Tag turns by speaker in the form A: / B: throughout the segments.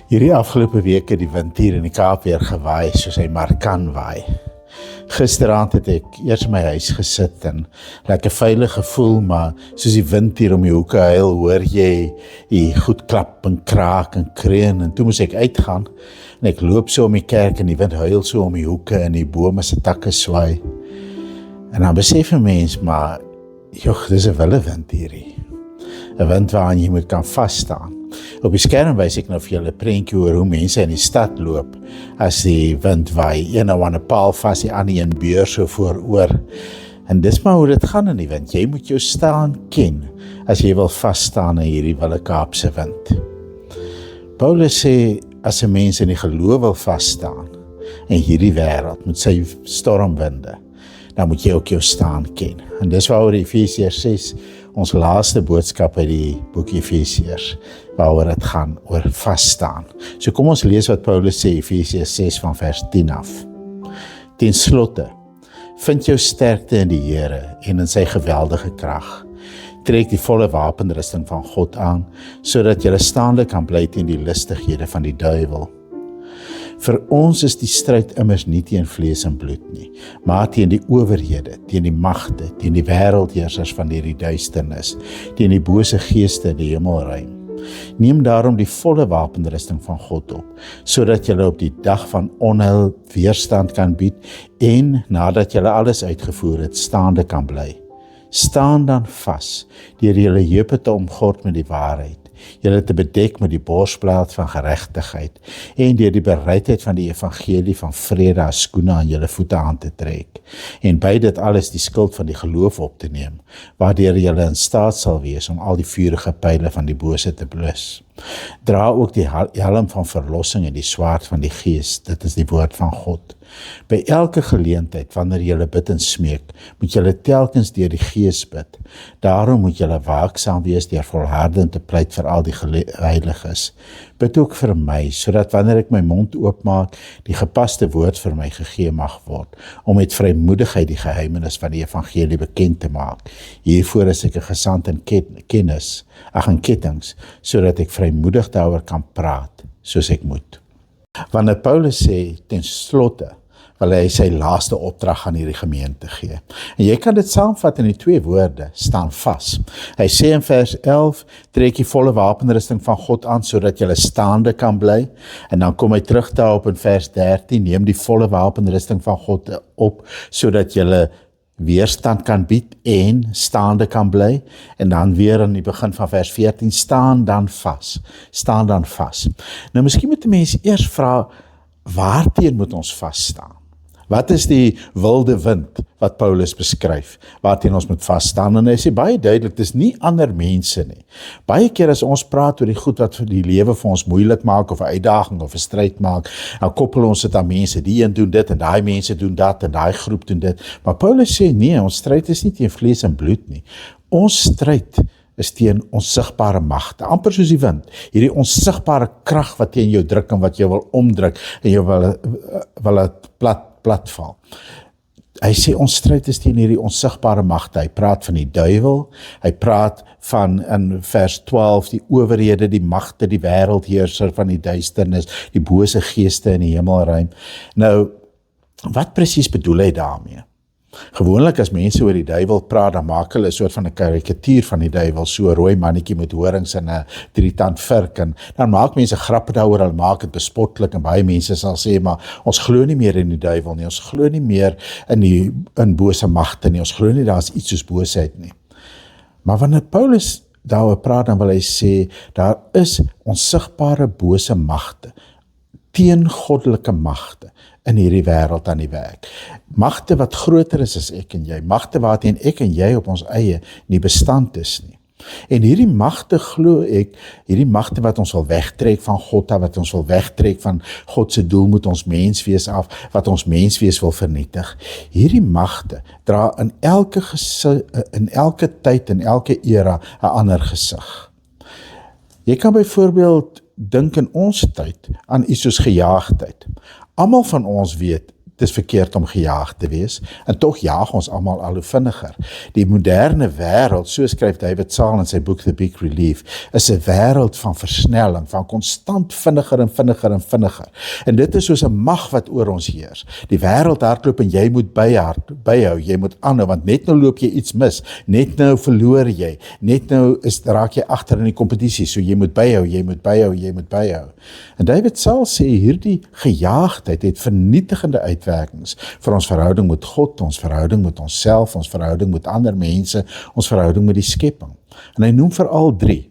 A: Hierdie afgelope week het die wind hier in die Kaap weer gewaai, soos hy maar kan waai. Gisteraand het ek eers in my huis gesit en lekker veilig gevoel, maar soos die wind hier om die hoeke huil, hoor jy die goed klap en kraak en kreun, en toe moes ek uitgaan, en ek loop so om die kerk en die wind huil so om die hoeke en die bome se takke swaai. En dan besef 'n mens, maar joh, dis 'n wille wind hierdie. 'n Wind waaraan jy moet kan vasstaan. Op die skerm wys ek nou vir julle 'n prentjie oor hoe mense in die stad loop as die wind waai. Een nou aan 'n paal vas, die ander een beur so vooroor. En dis maar hoe dit gaan in die wind. Jy moet jou staan ken as jy wil vasstaan in hierdie wille Kaapse wind. Paulus sê, as 'n mens in die geloof wil vasstaan in hierdie wêreld met sy stormwinde, dan moet jy ook jou staan ken. En dis waaroor Efesiërs 6, ons laaste boodskap uit die boek Efesiërs, waaroor dit gaan, oor vasstaan. So kom ons lees wat Paulus sê, Efesiërs 6 van vers 10 af. Ten slotte, vind jou sterkte in die Here en in sy geweldige krag. Trek die volle wapenrusting van God aan, sodat jy staande kan bly teen die listighede van die duiwel. Vir ons is die stryd immers nie teen vlees en bloed nie, maar teen die owerhede, teen die magte, teen die wêreldheersers van hierdie duisternis, teen die bose geeste in die hemelruim. Neem daarom die volle wapenrusting van God op, sodat julle op die dag van onheil weerstand kan bied en nadat julle alles uitgevoer het, staande kan bly. Staan dan vas, deur julle heupe te omgord met die waarheid, julle te bedek met die borsplaat van geregtigheid en deur die bereidheid van die evangelie van vrede as skoene aan julle voete aan te trek, en by dit alles die skild van die geloof op te neem, waardeur julle in staat sal wees om al die vurige pyle van die bose te blus. Dra ook die helm van verlossing en die swaard van die Gees, dit is die woord van God. By elke geleentheid, wanneer julle bid en smeek, moet julle telkens deur die Gees bid. Daarom moet julle waaksaam wees deur volhardend te pleit vir al die heiliges. Bid ook vir my, sodat wanneer ek my mond oopmaak, die gepaste woord vir my gegee mag word, om met vrymoedigheid die geheimenis van die evangelie bekend te maak. Hiervoor is ek 'n gesant in kettings, sodat ek vrymoedig daaroor kan praat, soos ek moet. Wanneer Paulus sê, ten slotte, wil hy sy laaste opdrag aan hierdie gemeente gee. En jy kan dit saamvat in die 2 woorde, staan vas. Hy sê in vers 11, trek die volle wapenrusting van God aan, sodat jy staande kan bly. En dan kom hy terug daarop in vers 13, neem die volle wapenrusting van God op, sodat jy weerstand kan bied en staande kan bly. En dan weer in die begin van vers 14, staan dan vas. Staan dan vas. Nou miskien moet die mense eers vra, waarteen moet ons vasstaan? Wat is die wilde wind wat Paulus beskryf, waarteen ons moet vasstaan? En hy sê baie duidelik, dis nie ander mense nie. Baie keer as ons praat oor die goed wat vir die lewe vir ons moeilik maak, of 'n uitdaging of 'n stryd maak, dan koppel ons dit aan mense, die een doen dit, en daai mense doen dat, en daai groep doen dit. Maar Paulus sê nee, ons stryd is nie teen vlees en bloed nie. Ons stryd is teen onsigbare magte, amper soos die wind, hierdie onsigbare krag wat teen jou druk en wat jou wil omdruk en jou wil platval. Hy sê ons stryd is teen hierdie onsigbare magte. Hy praat van die duiwel, hy praat van in vers 12 die owerhede, die magte, die wêreldheerser van die duisternis, die bose geeste in die hemelruim. Nou, wat presies bedoel hy daarmee? Gewoonlik as mense oor die duiwel praat, dan maak hulle 'n soort van 'n karikatuur van die duiwel, so 'n rooi mannetjie met horings en 'n 3-tand vurk, en dan maak mense grappe daaroor, hulle maak dit bespotlik, en baie mense sal sê, maar ons glo nie meer in die duiwel nie, ons glo nie meer in bose magte nie, ons glo nie daar is iets soos boosheid nie. Maar wanneer Paulus daaroor praat, dan wil hy sê, daar is onsigbare bose magte, teengoddelike magte in hierdie wêreld aan die werk. Magte wat groter is as ek en jy, magte waarteen ek en jy op ons eie nie bestand is nie. En hierdie magte, glo ek, hierdie magte wat ons wil wegtrek van God, wat ons wil wegtrek van God se doel met ons menswees af, wat ons menswees wil vernietig, hierdie magte dra in elke tyd, in elke era 'n ander gesig. Jy kan byvoorbeeld dink in ons tyd aan iets soos gejaagdheid. Almal van ons weet dis verkeerd om gejaag te wees, en tog jaag ons almal al hoe vinniger. Die moderne wêreld, so skryf David Saal in sy boek The Big Relief, is 'n wêreld van versnelling, van konstant vinniger en vinniger en vinniger. En dit is soos 'n mag wat oor ons heers. Die wêreld hardloop en jy moet byhou, jy moet aanhou, want net nou loop jy iets mis, net nou verloor jy, net nou raak jy agter in die kompetisie, so jy moet byhou, jy moet byhou, jy moet byhou. En David Saal sê hierdie gejaagdheid het vernietigende uitwerkings vir ons verhouding met God, ons verhouding met onsself, ons verhouding met ander mense, ons verhouding met die skepping. En hy noem veral 3.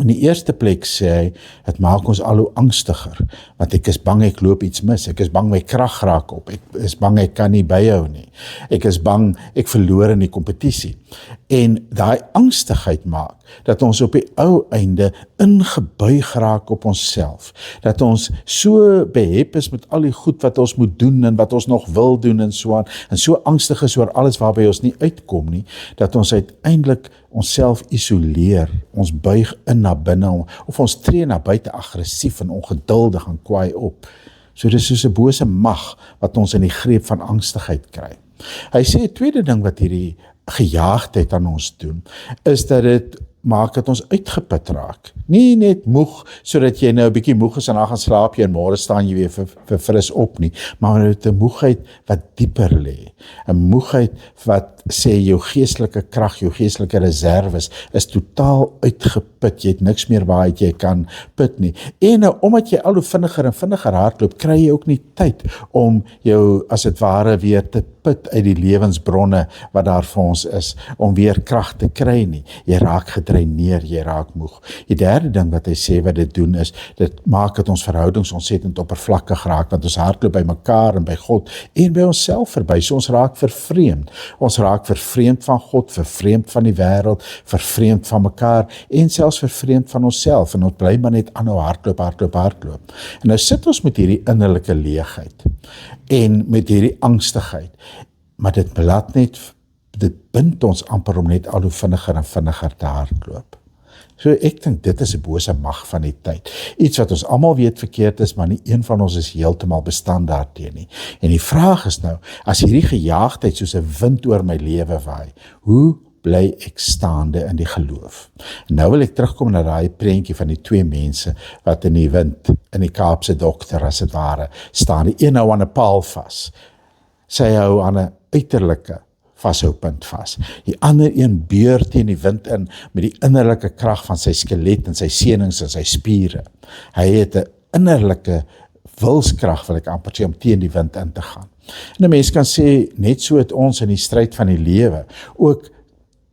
A: In die eerste plek sê hy, het maak ons al hoe angstiger, want ek is bang ek loop iets mis, ek is bang my krag raak op, ek is bang ek kan nie byhou nie, ek is bang ek verloor in die kompetisie. En daai angstigheid maak, dat ons op die ou einde ingebuig raak op onsself, dat ons so behep is met al die goed wat ons moet doen, en wat ons nog wil doen, en so angstig is oor alles waarby ons nie uitkom nie, dat ons uiteindelik onsself isoleer, ons buig in na binne, of ons tree na buite aggressief en ongeduldig en kwaai op. So dis soos 'n bose mag, wat ons in die greep van angstigheid kry. Hy sê 'n tweede ding wat hierdie gejaagdheid aan ons doen, is dat dit maak dat ons uitgeput raak. Nie net moeg, sodat jy nou 'n bietjie moeg is en dan gaan slaap jy en môre staan jy weer vir fris op nie, maar dit 'n moegheid wat dieper lê. 'n Moegheid wat sê jou geestelike krag, jou geestelike reserves is totaal uitgeput. Jy het niks meer waaruit jy kan put nie. En nou, omdat jy al hoe vinniger en vinniger hardloop, kry jy ook nie tyd om jou as dit ware weer te put uit die lewensbronne wat daar vir ons is, om weer krag te kry nie. Jy raak gedreineer, jy raak moeg. Die derde ding wat hy sê wat dit doen is, dit maak dat ons verhoudings ontsettend oppervlakkig raak, want ons hardloop by mekaar en by God en by onsself verby, so ons raak vervreemd. Ons raak vervreemd van God, vervreemd van die wêreld, vervreemd van mekaar en selfs vervreemd van onsself, en ons bly maar net aanhou hardloop. En nou sit ons met hierdie innerlike leegheid en met hierdie angstigheid, maar dit bind ons amper om net al hoe vinniger en vinniger te hardloop. So ek dink dit is 'n bose mag van die tyd. Iets wat ons almal weet verkeerd is, maar nie een van ons is heeltemal bestand daarteen nie. En die vraag is nou, as hierdie gejaagdheid soos 'n wind oor my lewe waai, hoe bly ek staande in die geloof? En nou wil ek terugkom na daai prentjie van die 2 mense wat in die wind, in die Kaapse Dokter as dit ware, staan. Die een hou aan 'n paal vas. Sy hou aan 'n uiterlike vashoupunt vas. Die ander een beur teen die wind in met die innerlike krag van sy skelet en sy senings en sy spiere. Hy het 'n innerlike wilskrag, wil ek amper sê, om teen die wind in te gaan. En 'n mens kan sê, net so het ons in die stryd van die lewe ook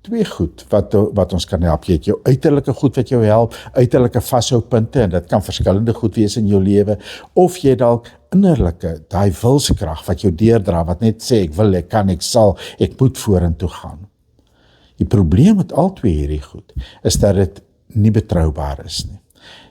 A: 2 goed wat ons kan help. Jy het jou uiterlike goed wat jou help, uiterlike vashoupunte, en dit kan verskillende goed wees in jou lewe, of jy dalk innerlike, daai wilskrag wat jou deurdra, wat net sê, ek wil, ek kan, ek sal, ek moet vorentoe gaan. Die probleem met al 2 hierdie goed, is dat dit nie betroubaar is nie.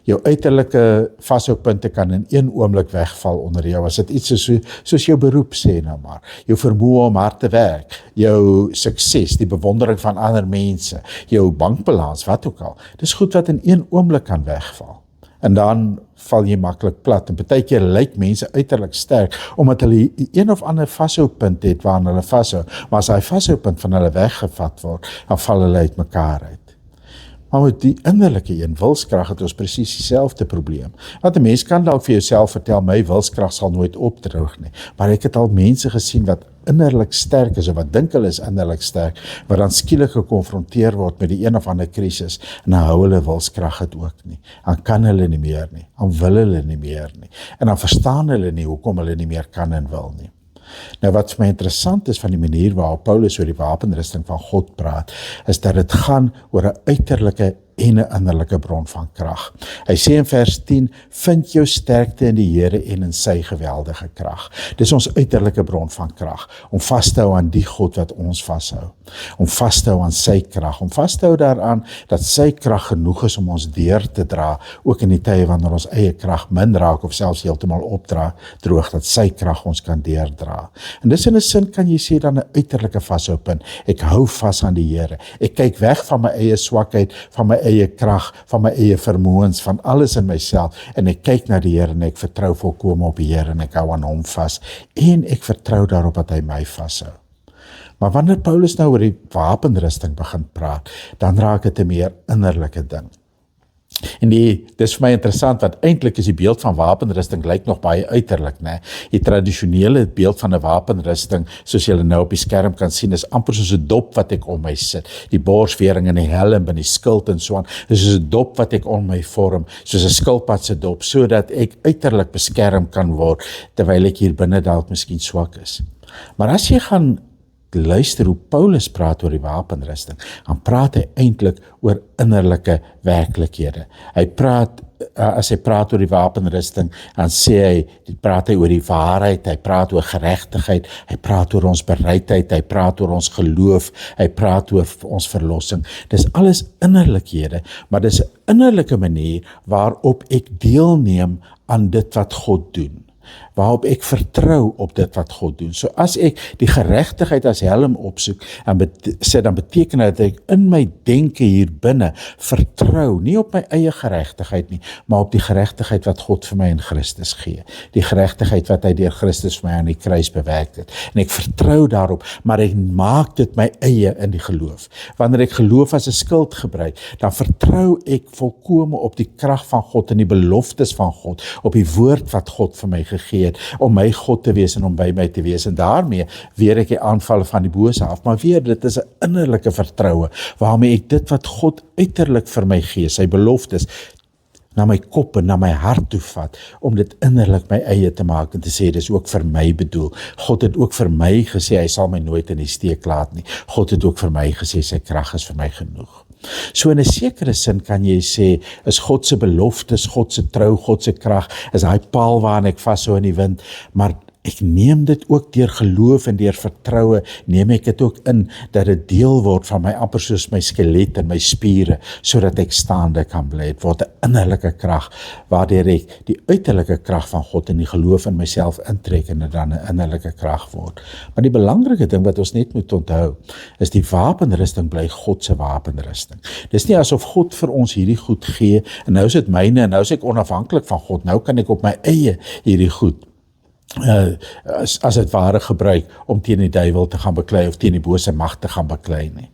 A: Jou uiterlike vashoupunte kan in een oomblik wegval onder jou, as dit iets is soos jou beroep sê nou maar, jou vermoë om hard te werk, jou sukses, die bewondering van ander mense, jou bankbalans, wat ook al. Dis goed wat in een oomblik kan wegval. En dan val jy maklik plat. En partykeer lyk mense uiterlik sterk, omdat hulle een of ander vashoupunt het waaraan hulle vashou, maar as daai vashoupunt van hulle weggevat word, dan val hulle uit mekaar uit. Maar met die innerlike een, wilskrag, het ons presies dieselfde probleem. Want 'n mens kan dalk vir jouself vertel, my wilskrag sal nooit opdroog nie. Maar ek het al mense gesien wat innerlik sterk is, of wat dink hulle is innerlik sterk, wat dan skielik gekonfronteer word met die een of ander krisis, en dan hou hulle wilskrag het ook nie. Dan kan hulle nie meer nie, dan wil hulle nie meer nie. En dan verstaan hulle nie hoekom hulle nie meer kan en wil nie. Nou wat vir my interessant is van die manier waarop Paulus oor die wapenrusting van God praat, is dat dit gaan oor 'n uiterlike en 'n innerlike bron van krag. Hy sê in vers 10, vind jou sterkte in die Here en in sy geweldige krag. Dis ons uiterlike bron van krag, om vas te hou aan die God wat ons vashou, om vas te hou aan sy krag, om vas te hou daaraan dat sy krag genoeg is om ons deur te dra, ook in die tye wanneer ons eie krag min raak of selfs heeltemal opdroog, dat sy krag ons kan deurdra. En dis in 'n sin kan jy sê dan 'n uiterlike vashoupunt. Ek hou vas aan die Here. Ek kyk weg van my eie swakheid, van my eie krag, van my eie vermoëns, van alles in myself, en ek kyk na die Here en ek vertrou volkome op die Here en ek hou aan hom vas, en ek vertrou daarop dat hy my vashou. Maar wanneer Paulus nou oor die wapenrusting begin praat, dan raak dit 'n meer innerlike ding. En dis vir my interessant, want eintlik is die beeld van wapenrusting lyk nog baie uiterlik, né? Die tradisionele beeld van 'n wapenrusting, soos julle nou op die skerm kan sien, is amper soos 'n dop wat ek om my sit. Die borsvering en die helm en die skild en so aan, is soos 'n dop wat ek om my vorm, soos 'n skilpad se dop, sodat ek uiterlik beskerm kan word, terwyl ek hier binne dalk miskien swak is. Maar as jy gaan luister hoe Paulus praat oor die wapenrusting, dan praat hy eintlik oor innerlike werklikhede. As hy praat oor die wapenrusting, dan praat hy oor die waarheid, hy praat oor geregtigheid, hy praat oor ons bereidheid, hy praat oor ons geloof, hy praat oor ons verlossing. Dis alles innerlikhede, maar dis 'n innerlike manier waarop ek deelneem aan dit wat God doen, waarop ek vertrou op dit wat God doen. So as ek die geregtigheid as helm opsoek, dan beteken dat ek in my denke hier binne vertrou, nie op my eie geregtigheid nie, maar op die geregtigheid wat God vir my in Christus gee. Die geregtigheid wat hy deur Christus vir my aan die kruis bewerk het. En ek vertrou daarop, maar ek maak dit my eie in die geloof. Wanneer ek geloof as 'n skild gebruik, dan vertrou ek volkome op die krag van God en die beloftes van God, op die woord wat God vir my gegee het, om my God te wees en om by my te wees, en daarmee weer ek die aanvalle van die bose af, maar weer, dit is 'n innerlike vertroue, waarmee ek dit wat God uiterlik vir my gee, sy beloftes, na my kop en na my hart toe vat, om dit innerlik my eie te maak, en te sê, dis ook vir my bedoel. God het ook vir my gesê, hy sal my nooit in die steek laat nie. God het ook vir my gesê, sy krag is vir my genoeg. So in 'n sekere sin kan jy sê, is God se beloftes, God se trou, God se krag, is daai paal waaraan ek vashou in die wind, maar ek neem dit ook deur geloof en deur vertroue, neem ek dit ook in, dat dit deel word van my, amper soos my skelet en my spiere, sodat ek staande kan bly. Dit word 'n innerlike krag, waardeur ek die uiterlike krag van God en die geloof in myself intrek, en dit dan 'n innerlike krag word. Maar die belangrike ding wat ons net moet onthou, is die wapenrusting bly God se wapenrusting. Dis nie asof God vir ons hierdie goed gee, en nou is dit myne, en nou is ek onafhanklik van God, nou kan ek op my eie hierdie goed as dit ware gebruik om teen die duiwel te gaan beklei of teen die bose mag te gaan beklei nie.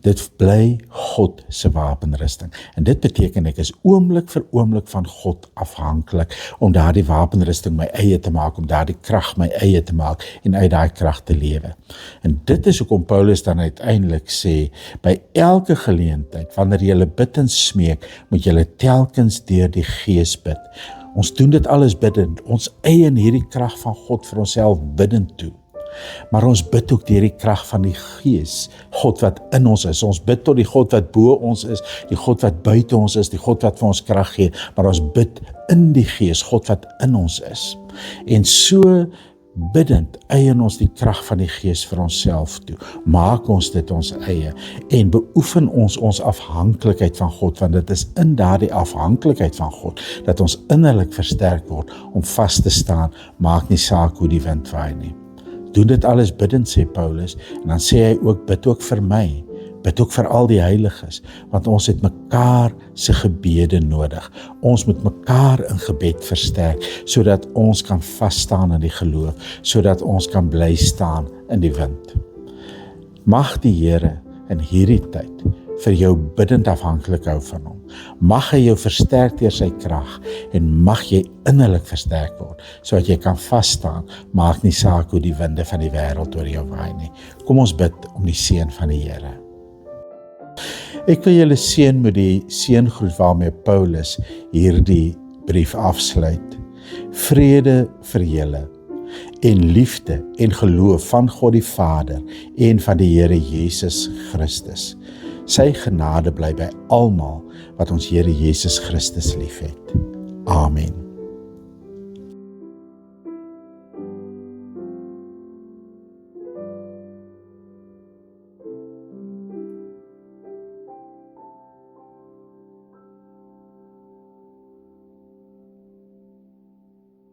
A: Dit bly God se wapenrusting, en dit beteken ek is oomblik vir oomblik van God afhanklik, om daardie wapenrusting my eie te maak, om daardie krag my eie te maak, en uit daai krag te lewe. En dit is hoekom Paulus dan uiteindelik sê, by elke geleentheid, wanneer jy bid en smeek, moet jy telkens deur die Gees bid. Ons doen dit alles bidend, ons eien hierdie krag van God vir onsself bidend toe. Maar ons bid ook deur die krag van die Gees, God wat in ons is. Ons bid tot die God wat bo ons is, die God wat buite ons is, die God wat vir ons krag gee, maar ons bid in die Gees, God wat in ons is. En so bidend eien ons die krag van die Gees vir onsself toe, maak ons dit ons eie, en beoefen ons afhanklikheid van God, want dit is in daardie afhanklikheid van God, dat ons innerlik versterk word, om vas te staan, maak nie saak hoe die wind waai nie. Doen dit alles bidend, sê Paulus, en dan sê hy ook, bid ook vir my, bid ook vir al die heiliges, want ons het mekaar se gebede nodig. Ons moet mekaar in gebed versterk, sodat ons kan vasstaan in die geloof, sodat ons kan bly staan in die wind. Mag die Here in hierdie tyd vir jou bidend afhanklik hou van hom. Mag hy jou versterk deur sy krag, en mag jy innerlik versterk word, sodat jy kan vasstaan, maak nie saak hoe die winde van die wêreld oor jou waai nie. Kom ons bid om die seën van die Here. Ek wil julle seën met die seëngroet waarmee Paulus hierdie brief afsluit. Vrede vir julle, en liefde en geloof van God die Vader en van die Here Jesus Christus. Sy genade bly by almal wat ons Here Jesus Christus liefhet. Amen.